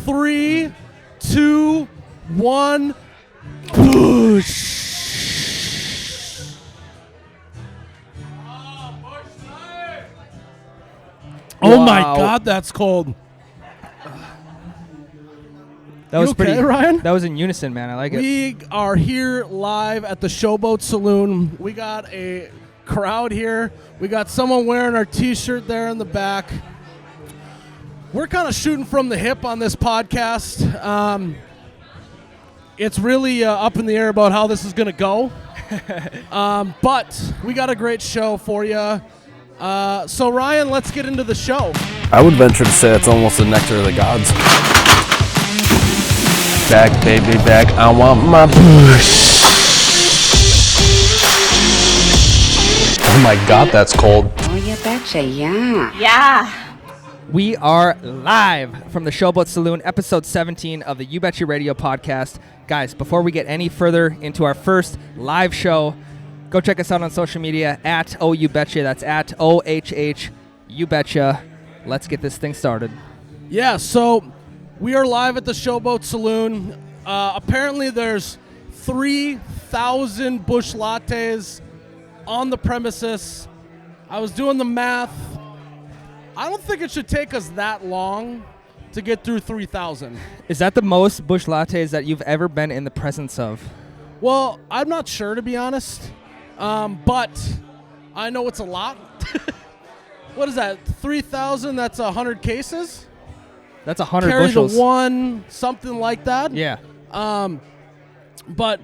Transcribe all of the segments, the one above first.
3, 2, 1. Push. Oh my God, that's cold. That was okay, pretty, Ryan? That was in unison, man. I like it. We are here live at the Showboat Saloon. We got a crowd here. We got someone wearing our T-shirt there in the back. We're kind of shooting from the hip on this podcast. It's really up in the air about how this is going to go. But we got a great show for you. So, Ryan, let's get into the show. I would venture to say it's almost the nectar of the gods. Back, baby, back. I want my push. Oh my God, that's cold. Oh, you betcha, yeah. Yeah. We are live from the Showboat Saloon, episode 17 of the You Betcha Radio podcast. Guys, before we get any further into our first live show, go check us out on social media at OUBetcha. That's at OHH You Betcha. Let's get this thing started. Yeah, so we are live at the Showboat Saloon. Apparently there's 3,000 bush lattes on the premises. I was doing the math. I don't think it should take us that long to get through 3,000. Is that the most bush lattes that you've ever been in the presence of? Well, I'm not sure, to be honest. But I know it's a lot. What is that? 3,000? That's 100 cases? That's 100 Carry bushels. the one, something like that. Yeah. But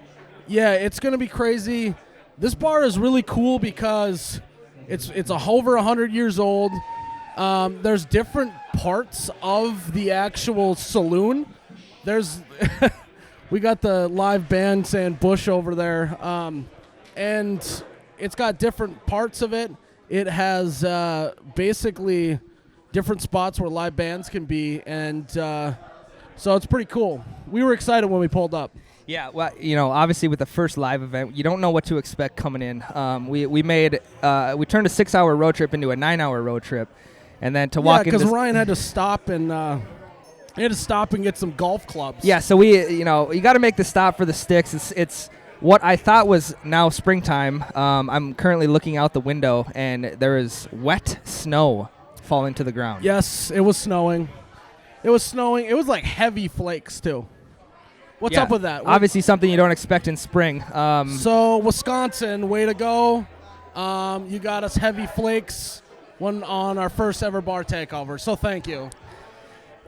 yeah, it's gonna be crazy. This bar is really cool because it's over 100 years old. There's different parts of the actual saloon. There's we got the live band saying Bush over there, and it's got different parts of it. It has basically different spots where live bands can be, and so it's pretty cool. We were excited when we pulled up. Yeah, well, you know, obviously with the first live event, you don't know what to expect coming in. We turned a 6-hour road trip into a 9-hour road trip, and then to walk in. Yeah, because Ryan had to stop and get some golf clubs. Yeah, so you got to make the stop for the sticks. It's what I thought was now springtime. I'm currently looking out the window, and there is wet snow falling to the ground. Yes, it was snowing. It was like heavy flakes too. What's up with that? Obviously something you don't expect in spring. So Wisconsin, way to go. You got us heavy flakes on our first ever bar takeover. So thank you.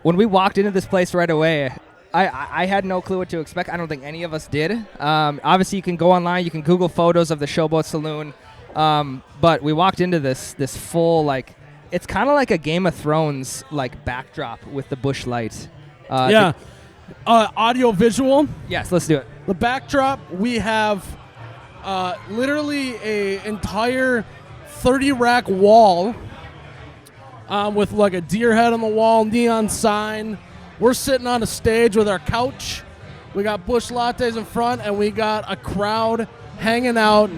When we walked into this place right away, I had no clue what to expect. I don't think any of us did. Obviously you can go online, you can Google photos of the Showboat Saloon. But we walked into this full, like, it's kind of like a Game of Thrones like backdrop with the bush light. Yeah. Audio visual. Yes, let's do it. The backdrop, we have literally a entire 30-rack wall with like a deer head on the wall, neon sign. We're sitting on a stage with our couch. We got bush lattes in front, and we got a crowd hanging out,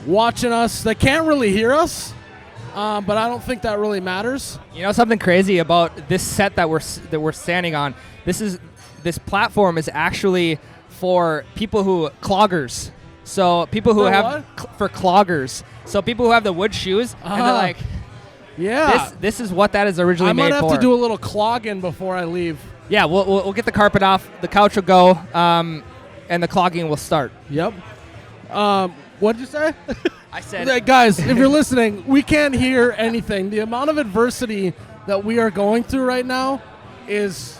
watching us. They can't really hear us. But I don't think that really matters. You know something crazy about this set that we're standing on? This platform is actually for people who cloggers. So people who for cloggers. So people who have the wood shoes and they're like, yeah, this is what that is originally made for. I might have to do a little clogging before I leave. Yeah, we'll get the carpet off, the couch will go, and the clogging will start. Yep. What'd you say? I said, guys, if you're listening, we can't hear anything. The amount of adversity that we are going through right now is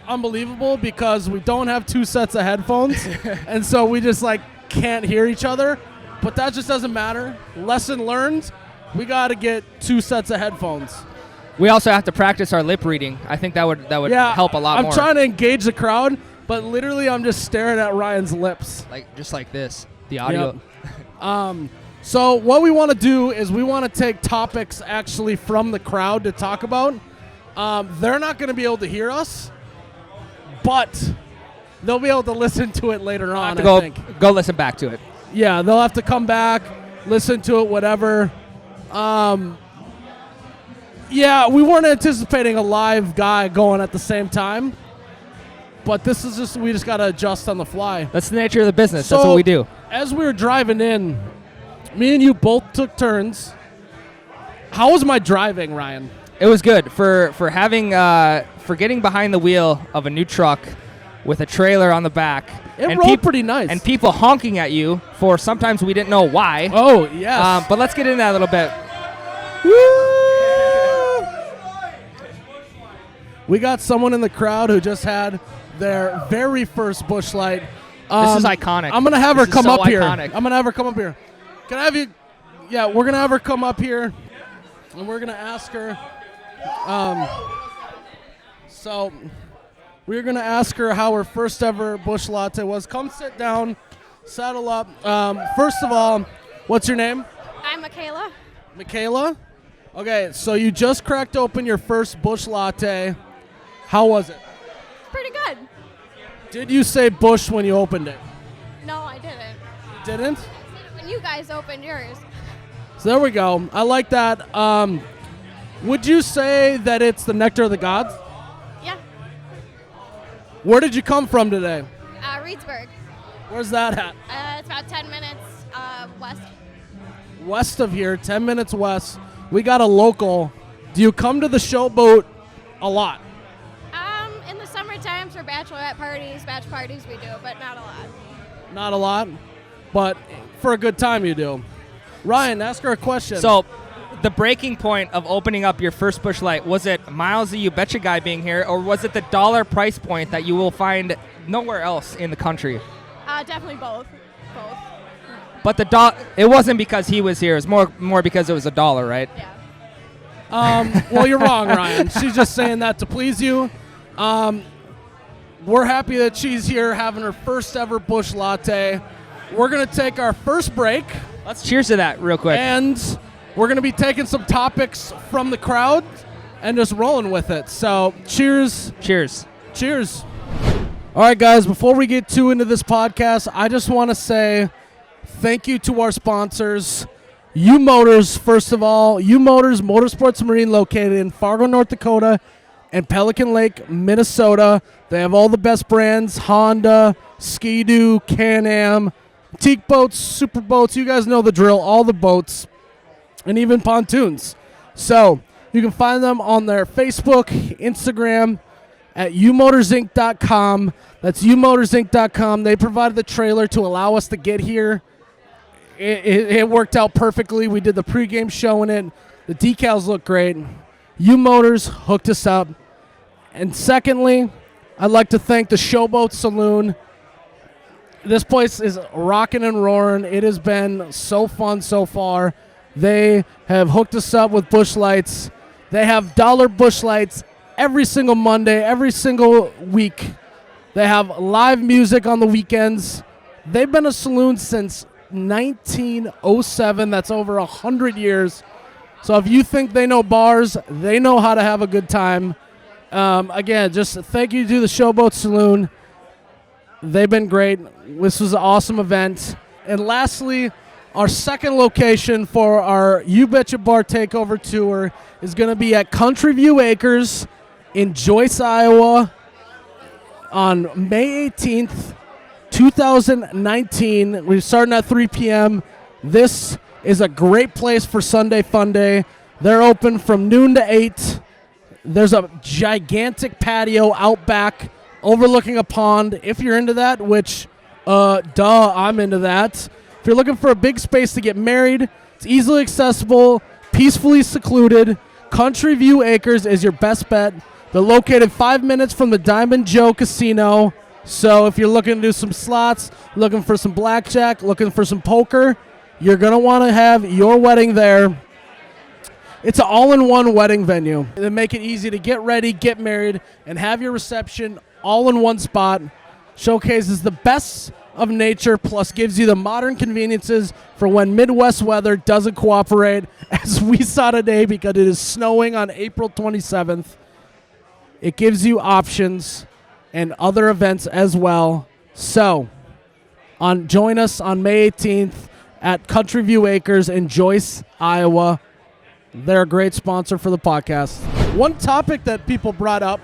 unbelievable because we don't have 2 sets of headphones, and so we just like can't hear each other. But that just doesn't matter. Lesson learned. We got to get 2 sets of headphones. We also have to practice our lip reading. I think that would help a lot more. I'm trying to engage the crowd, but literally I'm just staring at Ryan's lips. Just like this. The audio. Yep. So what we want to do is we want to take topics actually from the crowd to talk about. They're not going to be able to hear us, but they'll be able to listen to it later on, I think. Go listen back to it. Yeah, they'll have to come back, listen to it, whatever. Yeah, we weren't anticipating a live guy going at the same time. but this is just we just got to adjust on the fly. That's the nature of the business. So, That's what we do. As we were driving in, me and you both took turns. How was my driving, Ryan? It was good for having for getting behind the wheel of a new truck with a trailer on the back. It rolled pretty nice. And people honking at you for sometimes we didn't know why. Oh, yes. But let's get into that a little bit. We got someone in the crowd who just had their very first Busch Light. This is iconic. I'm going to have her come up here. Iconic. I'm going to have her come up here. Can I have you? Yeah, we're going to have her come up here, and we're going to ask her. So we're going to ask her how her first ever Busch Latte was. Come sit down, saddle up. First of all, what's your name? I'm Michaela. Michaela? Okay, so you just cracked open your first Busch Latte. How was it? Pretty good. Did you say Busch when you opened it? No, I didn't. Didn't? When you guys opened yours. So there we go. I like that. Would you say that it's the nectar of the gods? Yeah. Where did you come from today? Reedsburg. Where's that at? It's about 10 minutes west. West of here, 10 minutes west. We got a local. Do you come to the Showboat a lot? In the summer times for bachelorette parties, batch parties we do, but not a lot. Not a lot, but for a good time you do. Ryan, ask her a question. So, the breaking point of opening up your first Busch Light, was it Miles the You Betcha guy being here, or was it the dollar price point that you will find nowhere else in the country? Definitely both. Both. But it wasn't because he was here. It was more because it was $1, right? Yeah. Well, you're wrong, Ryan. She's just saying that to please you. We're happy that she's here having her first ever Busch Latte. We're going to take our first break. Let's cheers to that real quick. And we're going to be taking some topics from the crowd and just rolling with it. So, cheers. Cheers. Cheers. All right, guys, before we get too into this podcast, I just want to say thank you to our sponsors. U Motors, first of all. U Motors, Motorsports Marine, located in Fargo, North Dakota, and Pelican Lake, Minnesota. They have all the best brands: Honda, Ski-Doo, Can-Am, teak boats, super boats. You guys know the drill, all the boats, and even pontoons. So you can find them on their Facebook, Instagram, at umotorsinc.com. That's umotorsinc.com. They provided the trailer to allow us to get here. It worked out perfectly. We did the pregame show in it. The decals look great. U Motors hooked us up. And secondly, I'd like to thank the Showboat Saloon. This place is rocking and roaring. It has been so fun so far. They have hooked us up with Busch Lights. They have dollar Busch Lights every single Monday, every single week. They have live music on the weekends. They've been a saloon since 1907. That's over 100 years. So if you think they know bars, they know how to have a good time. Again, just thank you to the Showboat Saloon. They've been great. This was an awesome event. And lastly, our second location for our You Betcha Bar Takeover Tour is going to be at Country View Acres in Joyce, Iowa on May 18th, 2019. We're starting at 3 p.m. This is a great place for Sunday Fun Day. They're open from noon to 8. There's a gigantic patio out back overlooking a pond. If you're into that, which, I'm into that. If you're looking for a big space to get married, it's easily accessible, peacefully secluded. Country View Acres is your best bet. They're located 5 minutes from the Diamond Joe Casino. So if you're looking to do some slots, looking for some blackjack, looking for some poker, you're going to want to have your wedding there. It's an all-in-one wedding venue. They make it easy to get ready, get married, and have your reception all in one spot. Showcases the best of nature, plus gives you the modern conveniences for when Midwest weather doesn't cooperate, as we saw today because it is snowing on April 27th. It gives you options and other events as well. So, join us on May 18th at Country View Acres in Joyce, Iowa. They're a great sponsor for the podcast. One topic that people brought up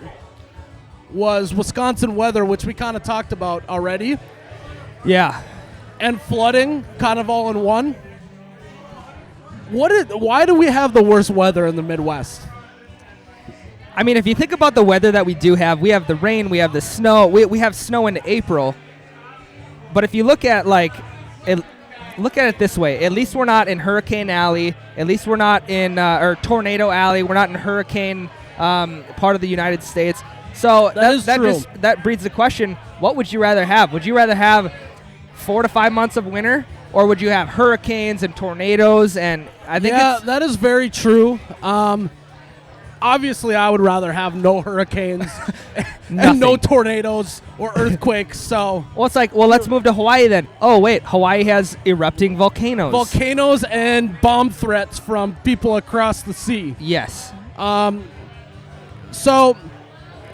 was Wisconsin weather, which we kind of talked about already, Yeah. and flooding kind of all in one. Why do we have the worst weather in the Midwest? I mean, if you think about the weather that we do have, we have the rain, we have the snow. We have snow into April. But if you look at look at it this way. At least we're not in Hurricane Alley. At least we're not in or Tornado Alley. We're not in hurricane part of the United States. So that breeds the question: what would you rather have? Would you rather have 4 to 5 months of winter, or would you have hurricanes and tornadoes? And I think that is very true. Obviously, I would rather have no hurricanes and no tornadoes or earthquakes. So, well, it's like, let's move to Hawaii then. Oh, wait, Hawaii has erupting volcanoes. Volcanoes and bomb threats from people across the sea. Yes. So,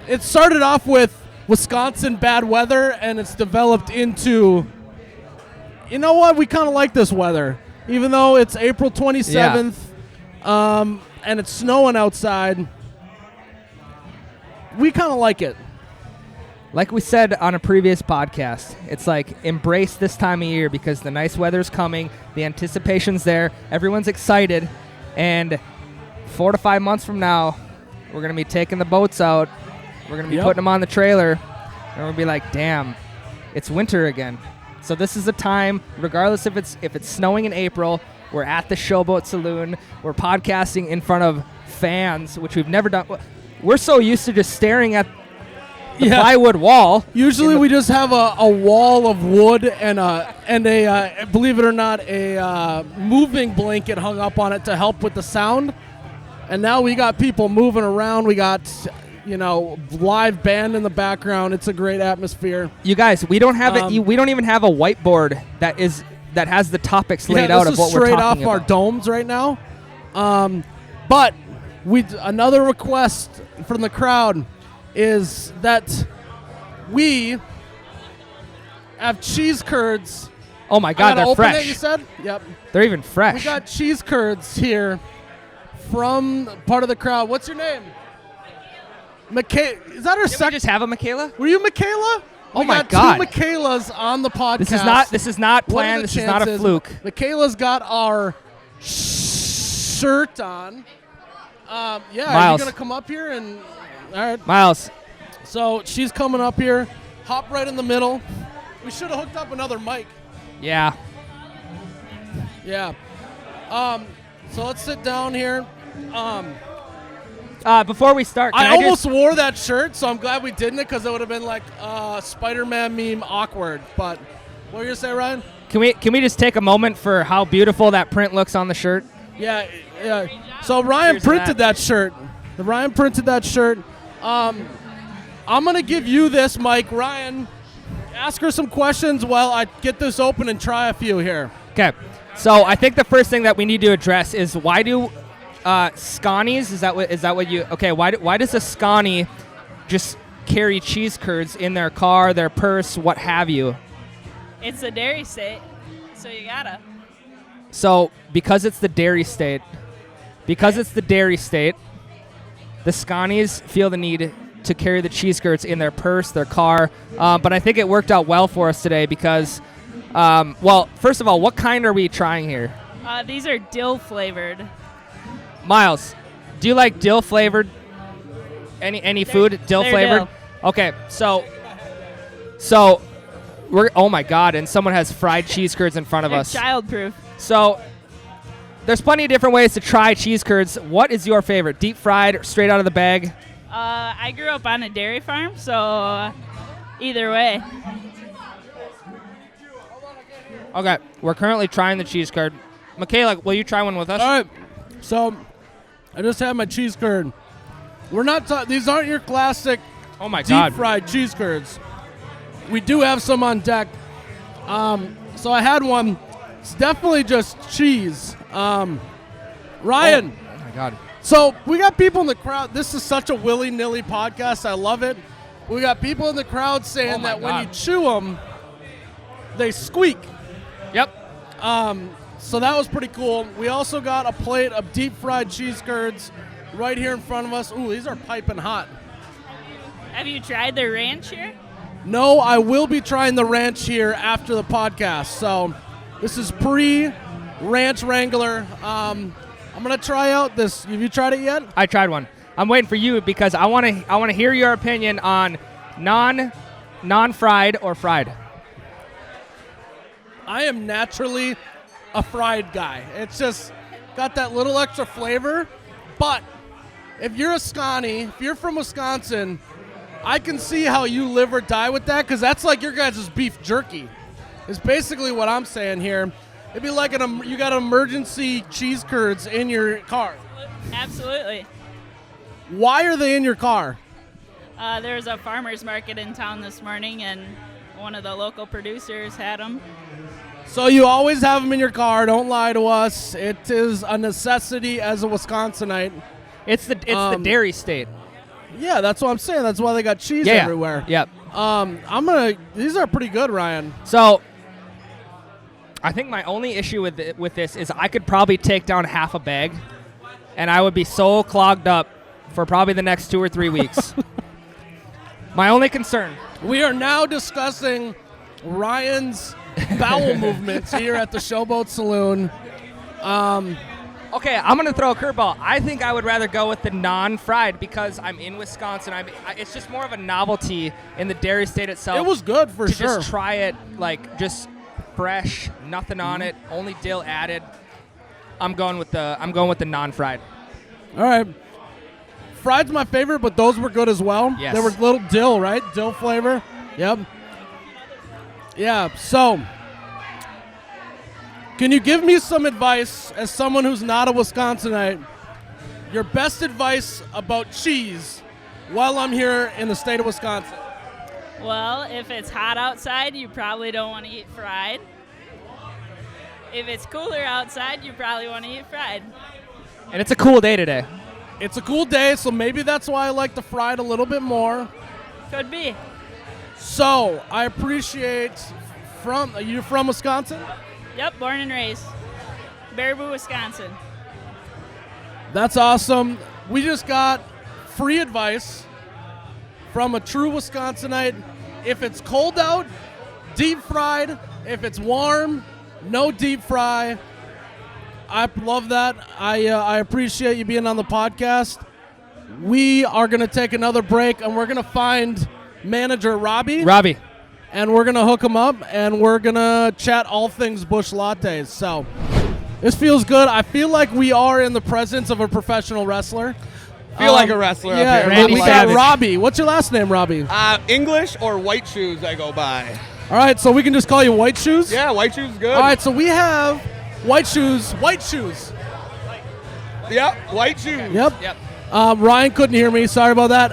it started off with Wisconsin bad weather, and it's developed into, you know what, we kind of like this weather. Even though it's April 27th, and it's snowing outside, we kind of like it. Like we said on a previous podcast, it's like embrace this time of year because the nice weather's coming, the anticipation's there, everyone's excited, and 4 to 5 months from now, we're going to be taking the boats out, we're going to be putting them on the trailer, and we're going to be like, damn, it's winter again. So this is a time, regardless if it's snowing in April, we're at the Showboat Saloon. We're podcasting in front of fans, which we've never done. We're so used to just staring at the plywood wall. Usually we just have a wall of wood and a believe it or not, a moving blanket hung up on it to help with the sound. And now we got people moving around. We got, live band in the background. It's a great atmosphere. You guys, we don't have we don't even have a whiteboard that has the topics laid out of what we're talking about. Straight off our domes right now. But another request from the crowd is that we have cheese curds. Oh my God, they're fresh. You said? Yep. They're even fresh. We got cheese curds here from part of the crowd. What's your name? Michaela. Is that her Did we just have a Michaela? Were you Michaela? Oh my God! God. Two Michaelas on the podcast. This is not planned. This is not a fluke. Michaela's got our shirt on. Miles. Are you gonna come up here and? All right. Miles. So she's coming up here. Hop right in the middle. We should have hooked up another mic. Yeah. Yeah. So let's sit down here. Before we start, I almost wore that shirt, so I'm glad we didn't, because it would have been like Spider-Man meme awkward. But what were you gonna say, Ryan? Can we just take a moment for how beautiful that print looks on the shirt? Yeah. So Ryan printed that shirt. Ryan printed that shirt. I'm gonna give you this, Mike. Ryan, ask her some questions while I get this open and try a few here. Okay. So I think the first thing that we need to address is why do Scanies, is that what you, okay, why does a Scani just carry cheese curds in their car, their purse, what have you? It's a dairy state, so you gotta. So because it's the dairy state, the Scanies feel the need to carry the cheese curds in their purse, their car, but I think it worked out well for us today because, first of all, what kind are we trying here? These are dill flavored. Miles, do you like dill flavored? Any food dill flavored? Okay, so we're, oh my God, and someone has fried cheese curds in front of us. Childproof. So there's plenty of different ways to try cheese curds. What is your favorite? Deep fried or straight out of the bag? I grew up on a dairy farm, so either way. Okay, we're currently trying the cheese curd. Michaela, will you try one with us? All right. So I just had my cheese curd. We're not. These aren't your classic. Oh my God. Deep fried cheese curds. We do have some on deck. So I had one. It's definitely just cheese. Ryan. Oh my God. So we got people in the crowd. This is such a willy-nilly podcast. I love it. We got people in the crowd saying that when you chew them, they squeak. Yep. So that was pretty cool. We also got a plate of deep fried cheese curds right here in front of us. Ooh, these are piping hot. Have you tried the ranch here? No, I will be trying the ranch here after the podcast. So this is pre-Ranch Wrangler. I'm gonna try out this. Have you tried it yet? I tried one. I'm waiting for you because I want to hear your opinion on non-fried or fried. I am naturally a fried guy. It's just got that little extra flavor. But if you're a Scotty, if you're from Wisconsin, I can see how you live or die with that, because that's like your guys' beef jerky. Is basically what I'm saying here. It'd be like you got emergency cheese curds in your car. Absolutely. Why are they in your car? There was a farmer's market in town this morning, and one of the local producers had them. So you always have them in your car. Don't lie to us. It is a necessity as a Wisconsinite. It's the dairy state. Yeah, that's what I'm saying. That's why they got cheese everywhere. Yep. These are pretty good, Ryan. So I think my only issue with this is I could probably take down half a bag, and I would be so clogged up for probably the next 2 or 3 weeks. My only concern. We are now discussing Ryan's bowel movements here at the Showboat Saloon. Okay, I'm going to throw a curveball. I think I would rather go with the non-fried because I'm in Wisconsin. It's just more of a novelty in the dairy state itself. It was good for to sure. Just try it just fresh, nothing on it, only dill added. I'm going with the non-fried. All right. Fried's my favorite, but those were good as well. Yes. There was little dill, right? Dill flavor. Yep. Yeah, so can you give me some advice as someone who's not a Wisconsinite? Your best advice about cheese while I'm here in the state of Wisconsin. Well, if it's hot outside, you probably don't want to eat fried. If it's cooler outside, you probably want to eat fried. And it's a cool day today. It's a cool day, so maybe that's why I like the fried a little bit more. Could be. So I appreciate you're from Wisconsin? Yep, born and raised. Baraboo, Wisconsin. That's awesome. We just got free advice from a true Wisconsinite. If it's cold out, deep fried. If it's warm, no deep fry. I love that. I appreciate you being on the podcast. We are going to take another break, and we're going to find manager Robby. And we're going to hook him up, and we're going to chat all things Busch Lattes. So this feels good. I feel like we are in the presence of a professional wrestler. Feel like a wrestler Yeah, up here. Randy we got Savage. Robby. What's your last name, Robby? English or White Shoes I go by. All right, so we can just call you White Shoes? Yeah, White Shoes is good. All right, so we have White Shoes. Yep, White Shoes. Yep. Ryan couldn't hear me. Sorry about that.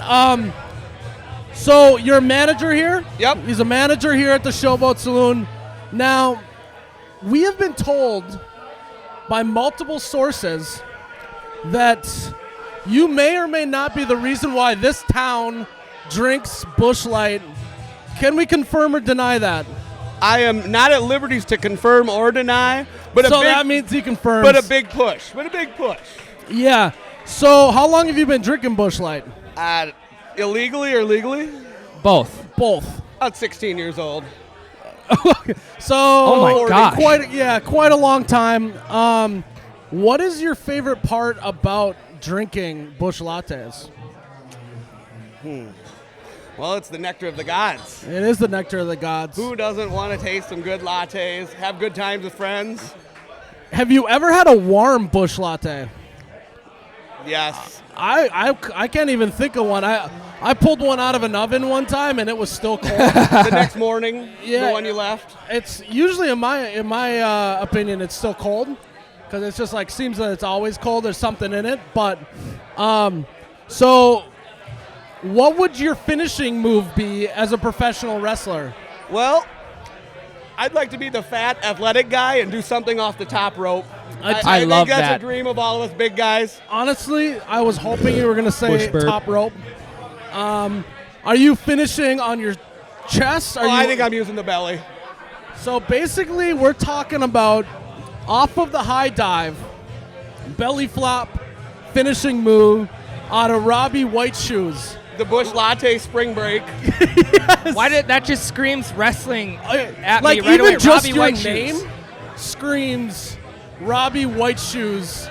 So you're a manager here? Yep. He's a manager here at the Showboat Saloon. Now, we have been told by multiple sources that you may or may not be the reason why this town drinks Busch Light. Can we confirm or deny that? I am not at liberties to confirm or deny, but So that means he confirms. But a big push. Yeah. So how long have you been drinking Busch Light? Illegally or legally? Both. About 16 years old. So Oh my gosh. quite a long time. What is your favorite part about drinking Busch Lattes? Well, it's the nectar of the gods. It is the nectar of the gods. Who doesn't want to taste some good lattes, have good times with friends? Have you ever had a warm Busch Latte? Yes. I can't even think of one. I pulled one out of an oven one time and it was still cold. The next morning, Yeah. the one you left. It's usually in my opinion it's still cold because it's just like seems that it's always cold. There's something in it, but so what would your finishing move be as a professional wrestler? Well, I'd like to be the fat, athletic guy and do something off the top rope. I think love that's that. a dream of all of us big guys. Honestly, I was hoping you were going to say Push burp. top rope. Are you finishing on your chest? I think I'm using the belly. So basically, we're talking about off of the high dive, belly flop, finishing move out of Robby White Shoes. the Bush Latte Spring Break. Why did that just screams wrestling at Like, me right even away? just Robby your White name Shoes. screams Robby White Shoes,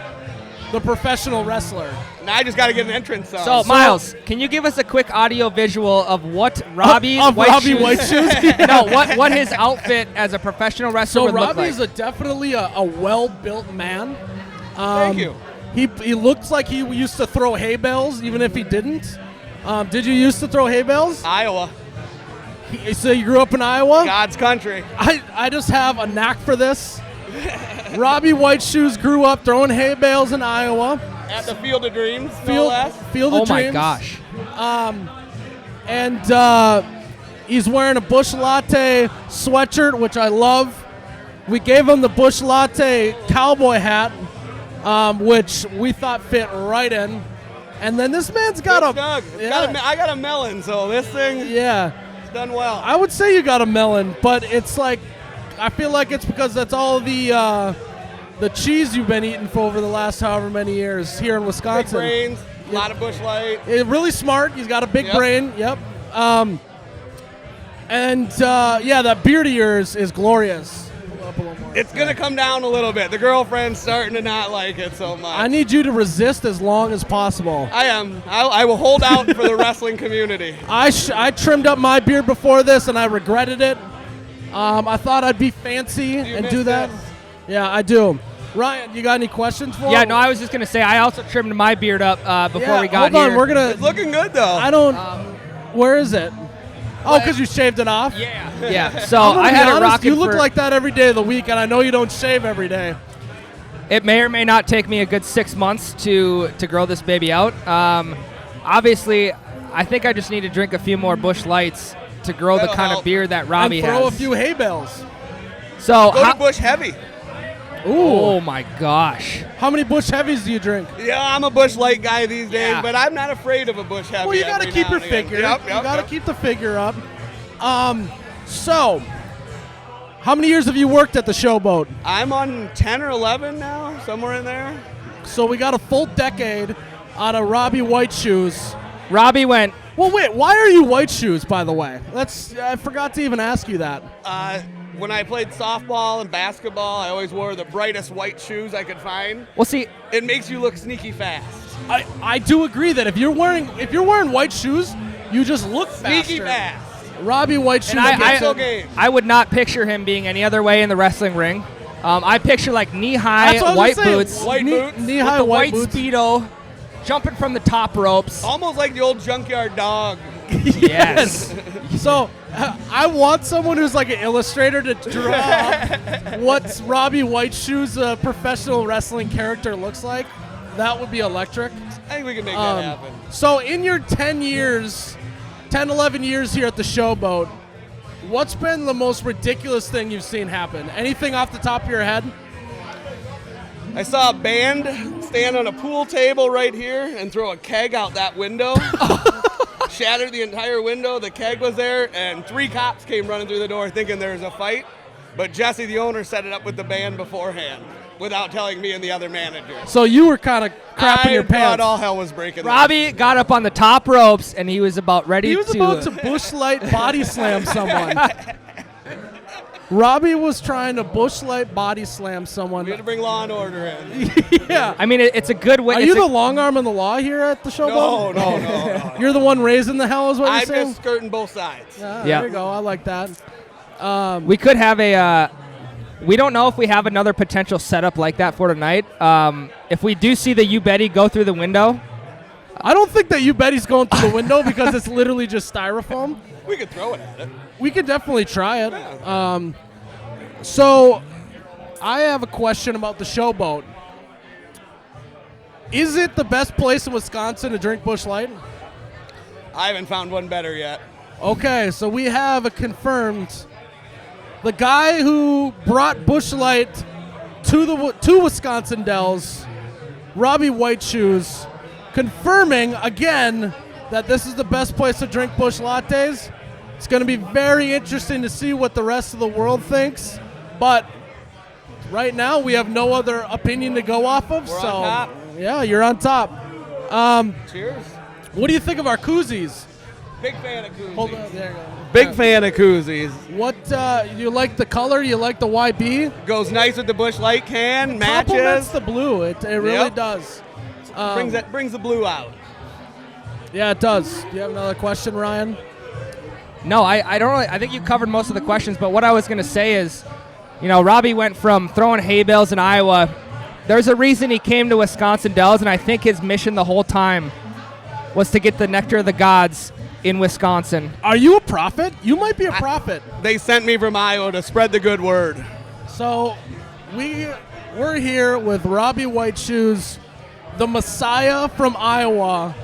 the professional wrestler. Now I just got to get an entrance song. So, Miles, can you give us a quick audio visual of what Robby Of White Robby Shoes? White Shoes? No, what his outfit as a professional wrestler So would look Robbie's like. definitely a well-built man. Thank you. He looks like he used to throw hay bales, even if he didn't. Did you used to throw hay bales? Iowa, So you grew up in Iowa? God's country. I just have a knack for this. Robby White Shoes grew up throwing hay bales in Iowa. At the Field of Dreams, no less. Field of Oh my Dreams. gosh. And he's wearing a Bush Latte sweatshirt, which I love. We gave him the Bush Latte cowboy hat, which we thought fit right in. And then this man's got Good a snug. yeah, I got a melon, so this thing is yeah. done well. I would say you got a melon, but it's like I feel like it's because that's all the cheese you've been eating for over the last however many years here in Big Wisconsin. brains, a lot of Bush Light. Really smart. He's got a big Yep. brain. Yep. Yeah, that beard of yours is glorious. Up a little more. It's going to come down a little bit. The girlfriend's starting to not like it so much. I need you to resist as long as possible. I am. I will hold out for the wrestling community. I trimmed up my beard before this, and I regretted it. I thought I'd be fancy and miss do that. this? Yeah, I do. Ryan, you got any questions for Yeah, him? no, I was just going to say, I also trimmed my beard up before Yeah, we got hold on, here. we're gonna. It's looking good, though. I don't. Where is it? Oh, because you shaved it off. Yeah, so I'm gonna I be had it honest, rocking you look for- like that every day of the week, and I know you don't shave every day. It may or may not take me a good 6 months to grow this baby out. Obviously, I think I just need to drink a few more Bush Lights to grow the That'll kind help. of beard that Robby and throw has. a few hay bales. So, Go to Bush Heavy. oh my gosh. How many Bush Heavies do you drink? Yeah, I'm a Bush Light guy these days, Yeah. but I'm not afraid of a Bush Heavy. Well, you got to every keep now your and again. figure. Yep, You got to yep. keep the figure up. So, how many years have you worked at the Showboat? I'm on 10 or 11 now, somewhere in there. So we got a full decade out of Robby White Shoes. Robby went, Well, wait, why are you White Shoes, by the way? I forgot to even ask you that. When I played softball and basketball, I always wore the brightest white shoes I could find. well, see, It makes you look sneaky fast. I do agree that if you're wearing white shoes, you just look Sneaky faster. fast. Robby White Shoes. and Pixel game. I would not picture him being any other way in the wrestling ring. I picture like knee-high That's what I was white gonna say. boots, White boots. knee-high the white white boots. Speedo, jumping from the top ropes. Almost like the old junkyard dog. Yes. So I want someone who's like an illustrator to draw up what Robby White Shoes' professional wrestling character looks like. That would be electric. I think we can make that happen. So in your 10, 11 years here at the Showboat, what's been the most ridiculous thing you've seen happen? Anything off the top of your head? I saw a band stand on a pool table right here and throw a keg out that window. Shattered the entire window. The keg was there, and 3 cops came running through the door thinking there was a fight. But Jesse, the owner, set it up with the band beforehand without telling me and the other manager. So you were kind of crapping your I thought pants. all hell was breaking loose. Robby got up on the top ropes, and he was about ready He was about to Bush Light body slam someone. Robby was trying to Bush Light body slam someone. We had to bring law and order in. Yeah. I mean, it's a good way. Are you the long arm in the law here at the Showboat? No. You're the one raising the hell is what you're I'm saying? just skirting both sides. Yeah, Yeah. There you go. I like that. We could have a. We don't know if we have another potential setup like that for tonight. If we do see the You Betty go through the window, I don't think that you bet he's going through the window because it's literally just styrofoam. We could throw it at it. We could definitely try it. So, I have a question about the Showboat. Is it the best place in Wisconsin to drink Bush Light? I haven't found one better yet. Okay, so we have a confirmed. The guy who brought Bush Light to Wisconsin Dells, Robby White Shoes, confirming again that this is the best place to drink Bush Lattes. It's going to be very interesting to see what the rest of the world thinks, but right now we have no other opinion to go off of. We're so on top. yeah, you're on top. Cheers. What do you think of our koozies? Big fan of koozies. Hold on, there you go. Big fan of koozies. What you like the color? You like the YB? Goes nice with the Busch Light can. Complements Matches. the blue. It really Yep. does. Brings the blue out. Yeah, it does. Do you have another question, Ryan? No, I don't really. I think you covered most of the questions. But what I was going to say is, Robby went from throwing hay bales in Iowa. There's a reason he came to Wisconsin Dells, and I think his mission the whole time was to get the nectar of the gods in Wisconsin. Are you a prophet? You might be a prophet. They sent me from Iowa to spread the good word. So we're here with Robby White Shoes, the Messiah from Iowa,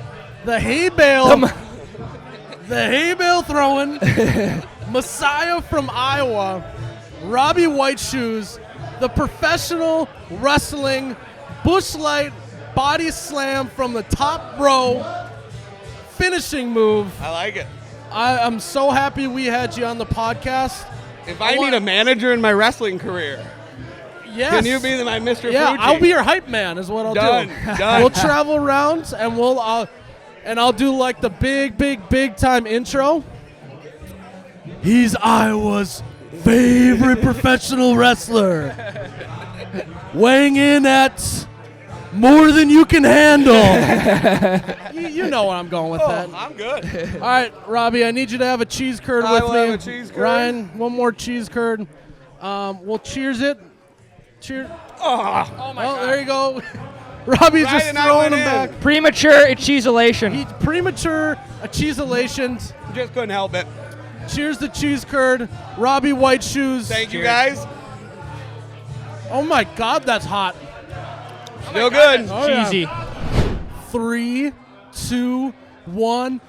the hay bale, the hay bale throwing Messiah from Iowa, Robby White Shoes, the professional wrestling Busch Light body slam from the top row finishing move. I like it. I'm so happy we had you on the podcast. If I need a manager in my wrestling career, yes. can you be my Mr. Yeah, Fuji? I'll be your hype man is what I'll Done. do. Done. We'll travel around and I'll do like the big time intro. He's Iowa's favorite professional wrestler. Weighing in at more than you can handle. you know where I'm going with that. I'm good. All right, Robby, I need you to have a cheese curd I with will me. have a cheese curd. Ryan, one more cheese curd. We'll cheers it. Cheers. Oh, my God. There you go. Robby's Ryan just and I throwing went them in. back. Premature cheeselation. He's premature, a cheeselation. just couldn't help it. Cheers to cheese curd. Robby White Shoes. Thank you, guys. Oh my God, that's hot. Still good. Oh, yeah. Cheesy. 3, 2, 1.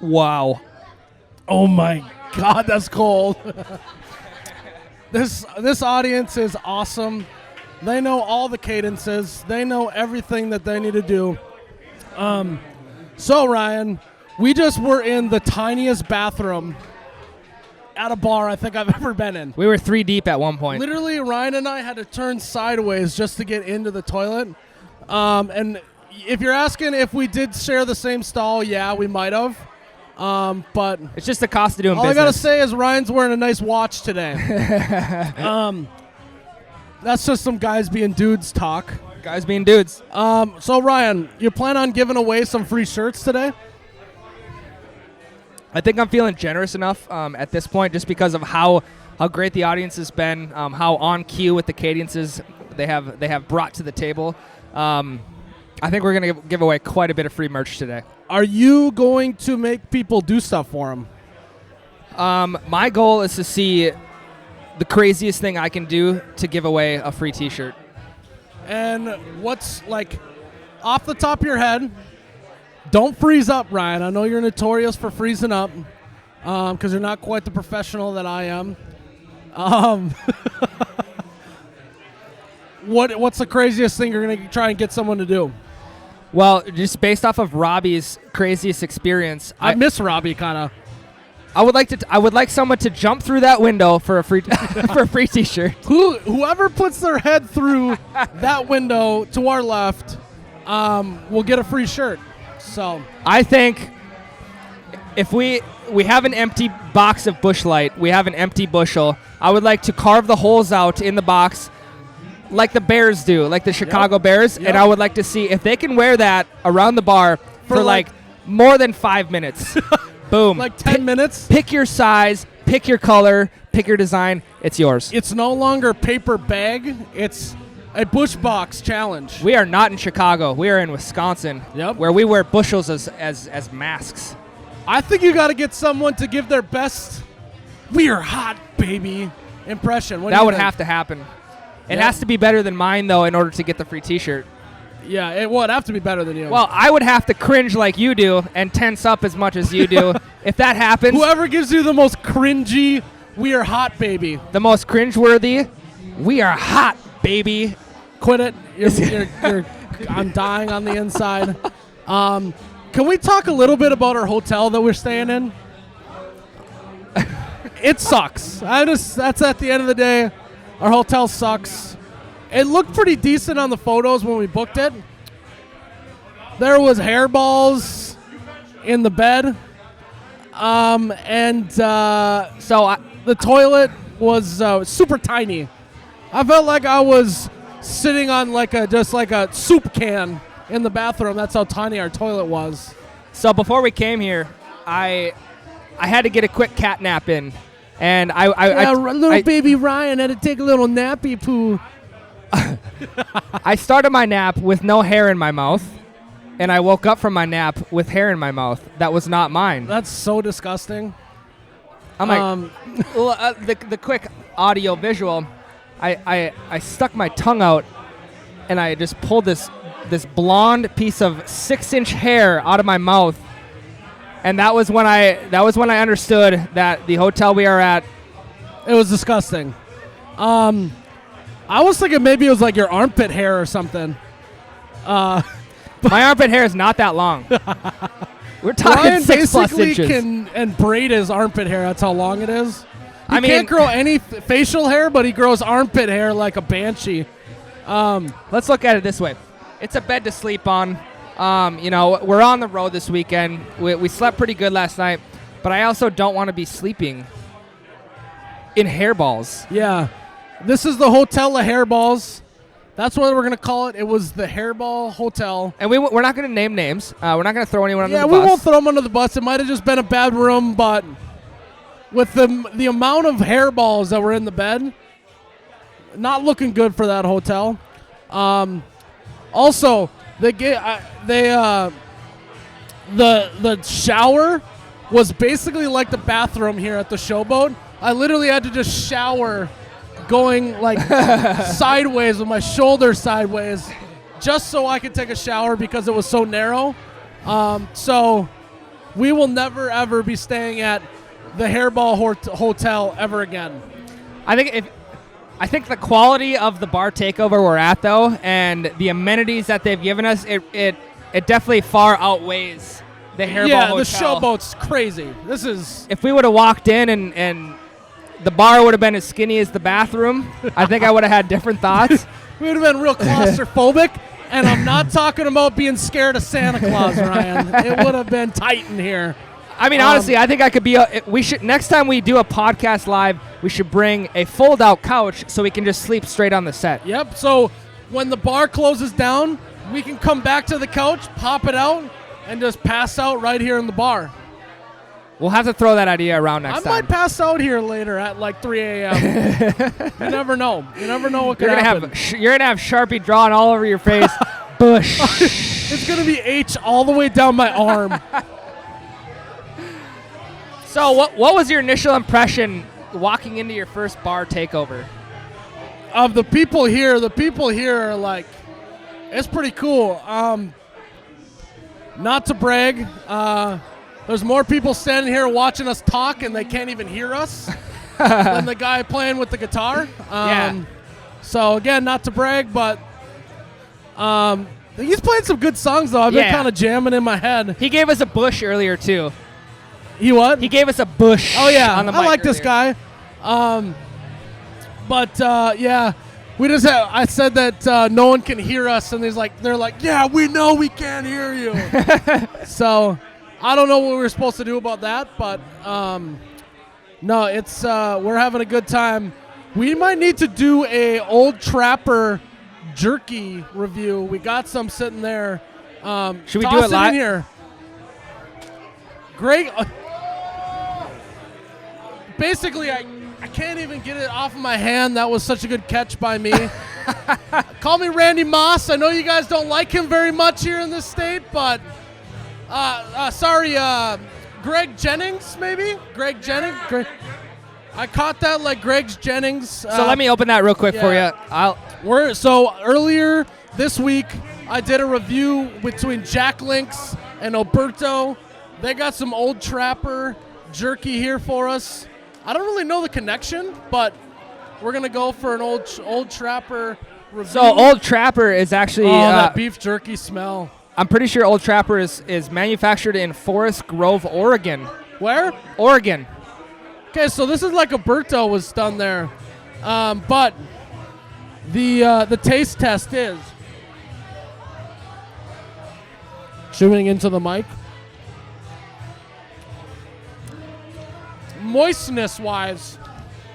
Wow. Oh my God, that's cold. This audience is awesome. They know all the cadences. They know everything that they need to do. So Ryan, we just were in the tiniest bathroom at a bar I think I've ever been in. We were 3 deep at one point. Literally, Ryan and I had to turn sideways just to get into the toilet. And if you're asking if we did share the same stall, yeah, we might have. But It's just the cost of doing all business. I gotta say is Ryan's wearing a nice watch today. That's just some guys being dudes talk. Guys being dudes. So Ryan, you plan on giving away some free shirts today? I think I'm feeling generous enough at this point just because of how great the audience has been, how on cue with the cadences they have brought to the table. I think we're going to give away quite a bit of free merch today. Are you going to make people do stuff for them? My goal is to see the craziest thing I can do to give away a free t-shirt. And what's, like, off the top of your head, don't freeze up, Ryan. I know you're notorious for freezing up because you're not quite the professional that I am. What's the craziest thing you're going to try and get someone to do? Well, just based off of Robby's craziest experience, I miss Robby, kind of. I would like someone to jump through that window for a free for a free t-shirt. Whoever puts their head through that window to our left will get a free shirt. So I think if we have an empty box of Busch Light, we have an empty bushel, I would like to carve the holes out in the box like the Bears do, like the Chicago Bears, and I would like to see if they can wear that around the bar for like more than 5 minutes. Boom. like 10 minutes. Pick your size, pick your color, pick your design. It's yours. It's no longer paper bag. It's a Busch Box challenge. We are not in Chicago. We are in Wisconsin, where we wear bushels as masks. I think you got to get someone to give their best "We are hot, baby" impression. What do That you would think? have to happen. It has to be better than mine, though, in order to get the free t-shirt. Yeah, it would have to be better than you. Well, I would have to cringe like you do and tense up as much as you do. If that happens, whoever gives you the most cringy "We are hot, baby," the most cringeworthy, we are hot, baby. quit it. I'm dying on the inside. Can we talk a little bit about our hotel that we're staying in? It sucks. That's at the end of the day. Our hotel sucks. It looked pretty decent on the photos when we booked it. There was hairballs in the bed. The toilet was super tiny. I felt like I was sitting on just like a soup can in the bathroom. That's how tiny our toilet was. So before we came here, I had to get a quick cat nap in, and baby Ryan had to take a little nappy poo. I started my nap with no hair in my mouth, and I woke up from my nap with hair in my mouth that was not mine. That's so disgusting. I'm like, the quick audio visual, I stuck my tongue out, and I just pulled this blonde piece of 6-inch hair out of my mouth, and that was when I understood that the hotel we are at. It was disgusting. I was thinking maybe it was like your armpit hair or something. My armpit hair is not that long. We're talking Ryan 6+ basically inches. can braid his armpit hair. That's how long it is. He I mean, can't grow any facial hair, but he grows armpit hair like a banshee. Let's look at it this way. It's a bed to sleep on. We're on the road this weekend. We slept pretty good last night, but I also don't want to be sleeping in hairballs. Yeah. This is the Hotel of Hairballs. That's what we're going to call it. It was the Hairball Hotel. And we're not going to name names. We're not going to throw anyone under the bus. Yeah, we won't throw them under the bus. It might have just been a bad room, but with the amount of hairballs that were in the bed, not looking good for that hotel. Also, the shower was basically like the bathroom here at the Showboat. I literally had to just shower going like sideways with my shoulder sideways just so I could take a shower because it was so narrow. So we will never, ever be staying at the Hairball Hotel ever again. I think the quality of the bar takeover we're at, though, and the amenities that they've given us, it definitely far outweighs the Hairball Hotel. The Showboat's crazy. This is... If we would have walked in and the bar would have been as skinny as the bathroom, I think I would have had different thoughts. We would have been real claustrophobic, and I'm not talking about being scared of Santa Claus, Ryan. It would have been tight in here. I mean, honestly, I think I could be. Next time we do a podcast live, we should bring a fold-out couch so we can just sleep straight on the set. Yep. So when the bar closes down, we can come back to the couch, pop it out, and just pass out right here in the bar. We'll have to throw that idea around next time. I might pass out here later at like 3 a.m. You never know. You never know what could happen. You're gonna have Sharpie drawn all over your face. Bush. It's gonna be H all the way down my arm. So what was your initial impression walking into your first bar takeover? Of the people here are like, it's pretty cool. Not to brag, there's more people standing here watching us talk and they can't even hear us than the guy playing with the guitar. Yeah. So again, not to brag, but he's playing some good songs though. I've been kind of jamming in my head. He gave us a Bush earlier too. He what? He gave us a Bush. Oh yeah, on the mic I like earlier. this guy. Yeah, we just have, I said that no one can hear us, and they're like, yeah, we know we can't hear you. So I don't know what we're supposed to do about that, but no, it's we're having a good time. We might need to do a Old Trapper jerky review. We got some sitting there. Should we do it live? In here. Greg, basically, I can't even get it off of my hand. That was such a good catch by me. Call me Randy Moss. I know you guys don't like him very much here in this state, but sorry, Greg Jennings, maybe? Greg Jennings? I caught that like Greg Jennings. So let me open that real quick for you. So earlier this week, I did a review between Jack Links and Alberto. They got some Old Trapper jerky here for us. I don't really know the connection, but we're going to go for an Old Trapper review. So Old Trapper is actually... that beef jerky smell. I'm pretty sure Old Trapper is manufactured in Forest Grove, Oregon. Where? The taste test is chewing into the mic. Moistness wise,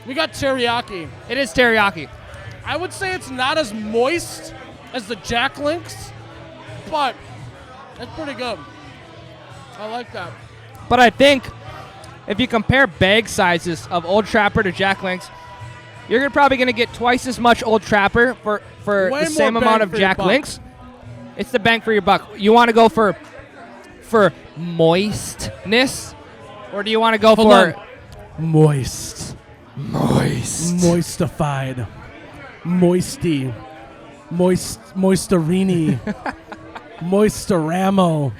we got teriyaki. It is teriyaki. I would say it's not as moist as the Jack Links, but it's pretty good. I like that. But I think if you compare bag sizes of Old Trapper to Jack Links, you're probably going to get twice as much Old Trapper for Way the same more amount bang of for your Jack buck. Links. It's the bang for your buck. You want to go for moistness, or do you want to go Hold for on. Moist. Moistified. Moisty. Moisterini. Moistoramo.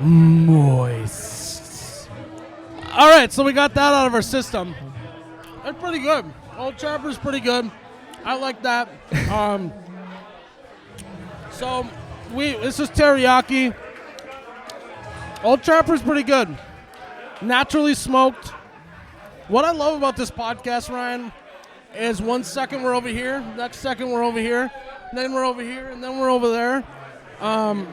Moist. All right, so we got that out of our system. That's pretty good. Old Trapper's pretty good. I like that. So this is teriyaki. Old Trapper's pretty good. Naturally smoked. What I love about this podcast, Ryan, is 1 second we're over here, next second we're over here, then we're over here, and then we're over there. I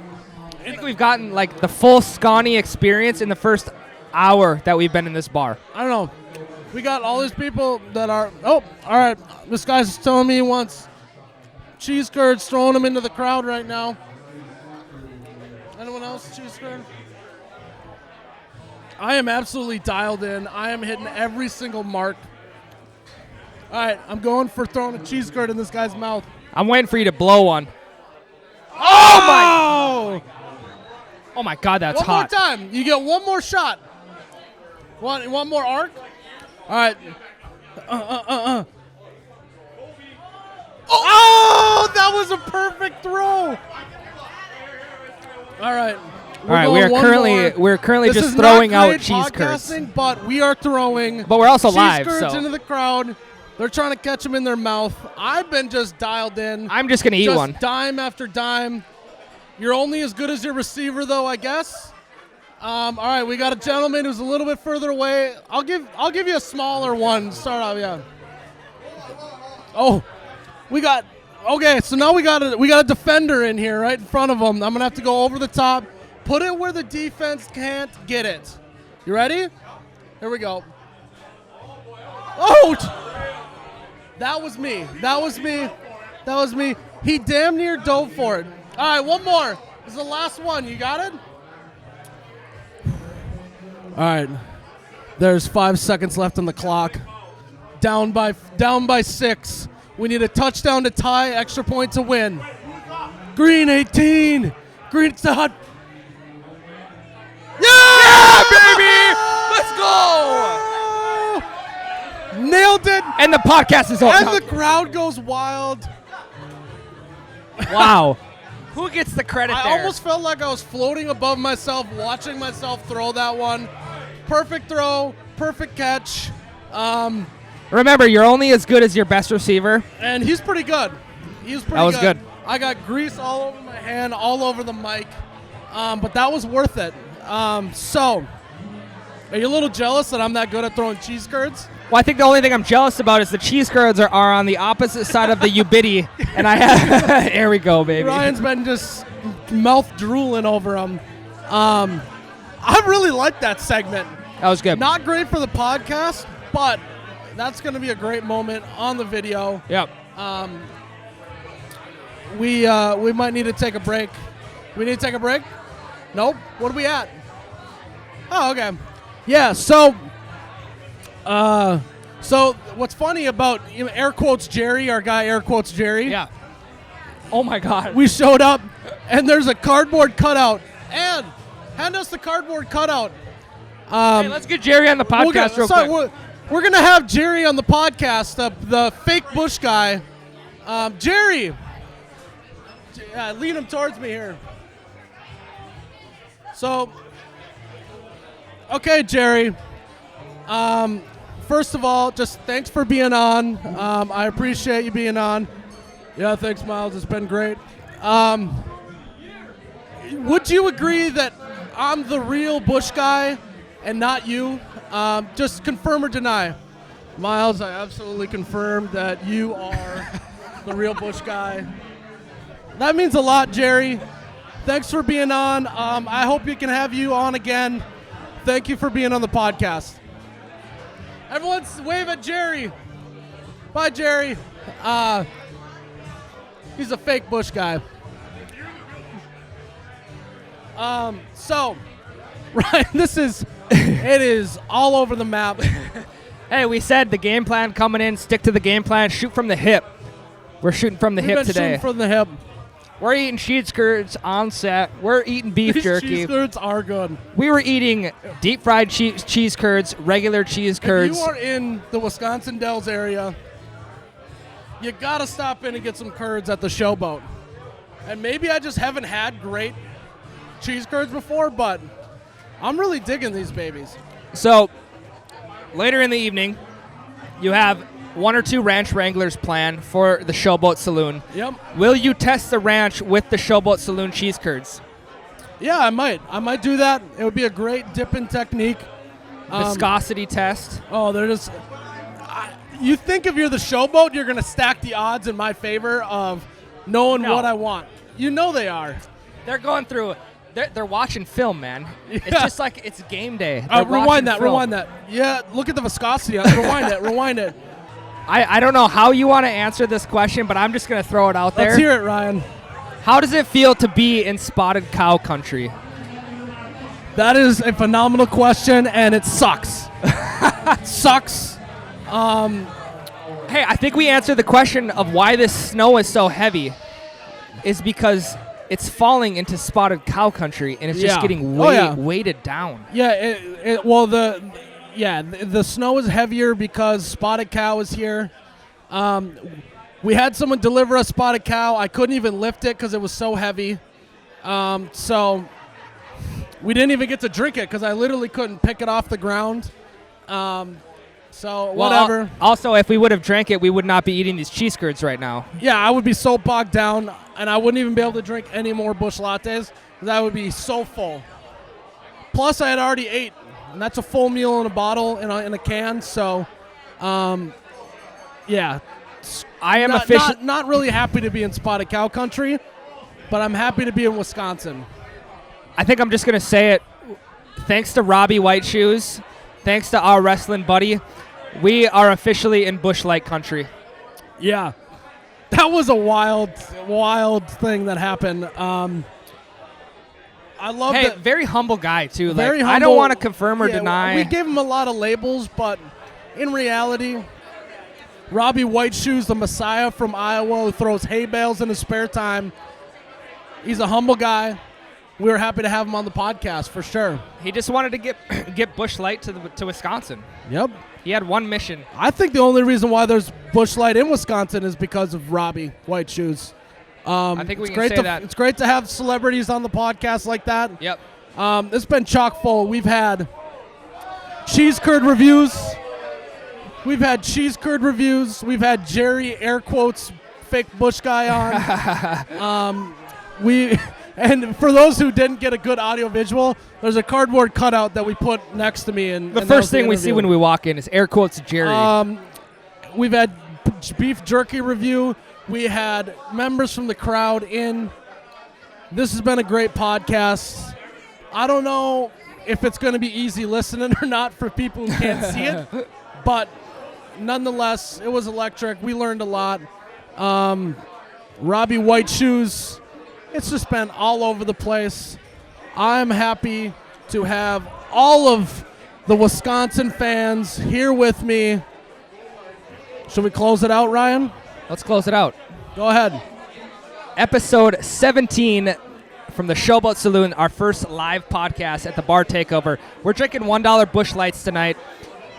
think we've gotten like the full Scotty experience in the first hour that we've been in this bar. I don't know. We got all these people that are. Oh, all right. This guy's telling me he wants cheese curds, throwing them into the crowd right now. Anyone else cheese curd? I am absolutely dialed in. I am hitting every single mark. All right, I'm going for throwing a cheese curd in this guy's mouth. I'm waiting for you to blow one. Oh Oh my God, that's One hot. more time. You get one more shot. One more arc. All right. Oh, that was a perfect throw. All right. All right, we're currently This just is throwing not out great cheese curds. podcasting, but we are throwing. But we're also cheese live, curds so into the crowd. They're trying to catch them in their mouth. I've been just dialed in. I'm just gonna eat just one. Dime after dime. You're only as good as your receiver, though, I guess. All right, we got a gentleman who's a little bit further away. I'll give you a smaller one. Start out, yeah. Oh, we got. Okay, so now we got a defender in here right in front of him. I'm gonna have to go over the top, put it where the defense can't get it. You ready? Here we go. Oh, that was me. That was me. That was me. He damn near dove for it. All right, one more. This is the last one. You got it? All right. There's 5 seconds left on the clock. Down by 6. We need a touchdown to tie, extra point to win. Green 18. Green, it's the hot. Yeah, baby! Let's go! Nailed it. And the podcast is over. And the crowd goes wild. Wow. Who gets the credit I there? almost felt like I was floating above myself, watching myself throw that one. Perfect throw, perfect catch. Remember, you're only as good as your best receiver. And he's pretty good. He was pretty good. That was good. I got grease all over my hand, all over the mic. But that was worth it. So, are you a little jealous that I'm that good at throwing cheese curds? Well, I think the only thing I'm jealous about is the cheese curds are on the opposite side of the Ubidi, and I have. There we go, baby. Ryan's been just mouth drooling over them. I really like that segment. That was good. Not great for the podcast, but that's going to be a great moment on the video. Yep. We might need to take a break. We need to take a break? Nope. What are we at? Oh, okay. Yeah, so what's funny about air quotes Jerry, our guy air quotes Jerry. Yeah. Oh my God. We showed up and there's a cardboard cutout. And hand us the cardboard cutout. Hey, let's get Jerry on the podcast real quick. We're going to have Jerry on the podcast, the fake Bush guy. Jerry. Lead him towards me here. So, okay, Jerry. First of all, just thanks for being on. I appreciate you being on. Yeah, thanks, Miles. It's been great. Would you agree that I'm the real Bush guy and not you? Just confirm or deny. Miles, I absolutely confirm that you are the real Bush guy. That means a lot, Jerry. Thanks for being on. I hope we can have you on again. Thank you for being on the podcast. Everyone wave at Jerry. Bye, Jerry. He's a fake Bush guy. So, Ryan, it is all over the map. Hey, we said the game plan coming in, stick to the game plan, shoot from the hip. We're shooting from the We've hip been today. shooting from the hip. We're eating cheese curds on set. We're eating beef These jerky. cheese curds are good. We were eating deep fried cheese curds, regular cheese curds. If you are in the Wisconsin Dells area, you gotta stop in and get some curds at the Showboat. And maybe I just haven't had great cheese curds before, but I'm really digging these babies. So, later in the evening, you have 1 or 2 ranch wranglers planned for the Showboat Saloon. Yep. Will you test the ranch with the Showboat Saloon cheese curds? Yeah, I might. I might do that. It would be a great dipping technique. Viscosity test. Oh, they're just... you think if you're the Showboat, you're going to stack the odds in my favor of knowing No. what I want. You know they are. They're going through... They're watching film, man. Yeah. It's just like it's game day. They're watching Rewind that. film. Rewind that. Yeah, look at the viscosity. Rewind it. Rewind it. I don't know how you want to answer this question, but I'm just going to throw it out there. Let's hear it, Ryan. How does it feel to be in spotted cow country? That is a phenomenal question, and it sucks. It sucks. Hey, I think we answered the question of why this snow is so heavy is because it's falling into spotted cow country, and it's just Yeah. getting weighted down. Yeah, the snow is heavier because spotted cow is here. We had someone deliver a spotted cow. I couldn't even lift it because it was so heavy. So we didn't even get to drink it because I literally couldn't pick it off the ground. So whatever. Also, if we would have drank it, we would not be eating these cheese curds right now. Yeah, I would be so bogged down, and I wouldn't even be able to drink any more Busch Lattes because I would be so full. Plus, I had already ate, and that's a full meal in a bottle, in a can. So, yeah. I am not really happy to be in spotted cow country, but I'm happy to be in Wisconsin. I think I'm just going to say it. Thanks to Robby White Shoes, thanks to our wrestling buddy, we are officially in Busch Light country. Yeah. That was a wild thing that happened. I love Hey, that. very humble guy, too. Very I humble. don't want to confirm or Yeah, deny. We gave him a lot of labels, but in reality, Robby White Shoes, the Messiah from Iowa, who throws hay bales in his spare time. He's a humble guy. We were happy to have him on the podcast for sure. He just wanted to get Busch Light to Wisconsin. Yep. He had one mission. I think the only reason why there's Busch Light in Wisconsin is because of Robby White Shoes. I think we it's can great say to, that. It's great to have celebrities on the podcast like that. Yep. It's been chock full. We've had cheese curd reviews. We've had Jerry, air quotes, fake Bush guy on. And for those who didn't get a good audio visual, there's a cardboard cutout that we put next to me. And The first thing we see when we walk in is air quotes Jerry. We've had beef jerky review. We had members from the crowd in. This has been a great podcast. I don't know if it's going to be easy listening or not for people who can't see it, but nonetheless, it was electric. We learned a lot. Robby White Shoes. It's just been all over the place. I'm happy to have all of the Wisconsin fans here with me. Should we close it out, Ryan? Let's close it out. Go ahead. Episode 17 from the Showboat Saloon, our first live podcast at the Bar Takeover. We're drinking $1 Busch Lights tonight.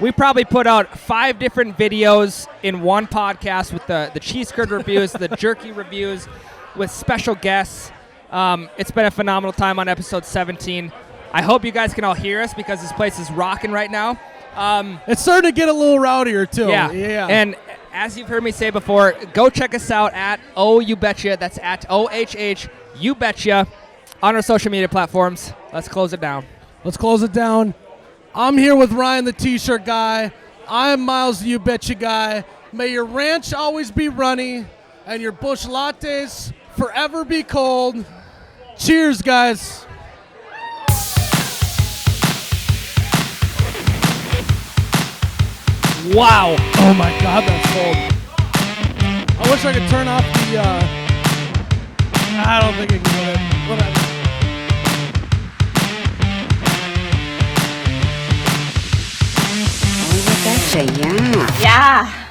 We probably put out 5 different videos in one podcast with the cheese curd reviews, the jerky reviews, with special guests. It's been a phenomenal time on episode 17. I hope you guys can all hear us because this place is rocking right now. It's starting to get a little rowdier, too. Yeah. And as you've heard me say before, go check us out at Oh You Betcha. That's at OHH You Betcha on our social media platforms. Let's close it down. Let's close it down. I'm here with Ryan, the T-shirt guy. I'm Miles, the You Betcha guy. May your ranch always be runny. and your Busch lattes forever be cold. Cheers, guys. Wow. Oh my God, that's cold. I wish I could turn off the, I don't think I can get it. Whatever. Oye, Cacha, ya. Yeah.